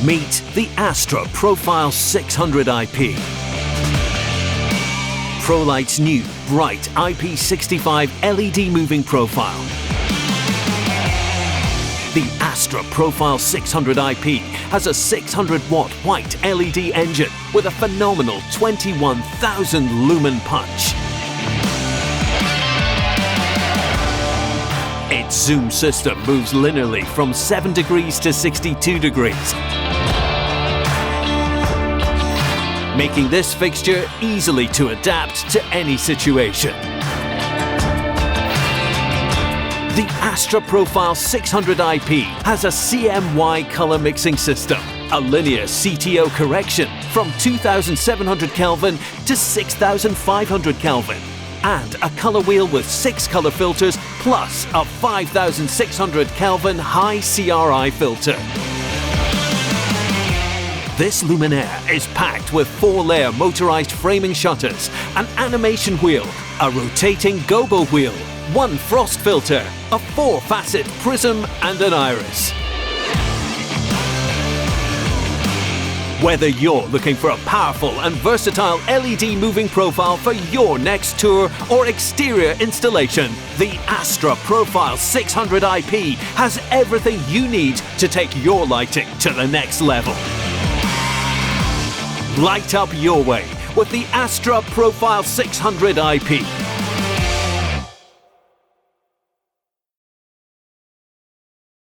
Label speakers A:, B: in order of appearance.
A: Meet the Astra Profile 600IP. PROLIGHTS' new bright IP65 LED moving profile. The Astra Profile 600IP has a 600-watt white LED engine with a phenomenal 21,000 lumen punch. Its zoom system moves linearly from 7 degrees to 62 degrees, making this fixture easily to adapt to any situation. The Astra Profile 600IP has a CMY color mixing system, a linear CTO correction from 2700 Kelvin to 6500 Kelvin, and a color wheel with 6 color filters plus a 5600 Kelvin high CRI filter. This luminaire is packed with 4-layer motorized framing shutters, an animation wheel, a rotating gobo wheel, 1 frost filter, a 4-facet prism and an iris. Whether you're looking for a powerful and versatile LED moving profile for your next tour or exterior installation, the Astra Profile 600IP has everything you need to take your lighting to the next level. Light up your way with the Astra Profile 600IP.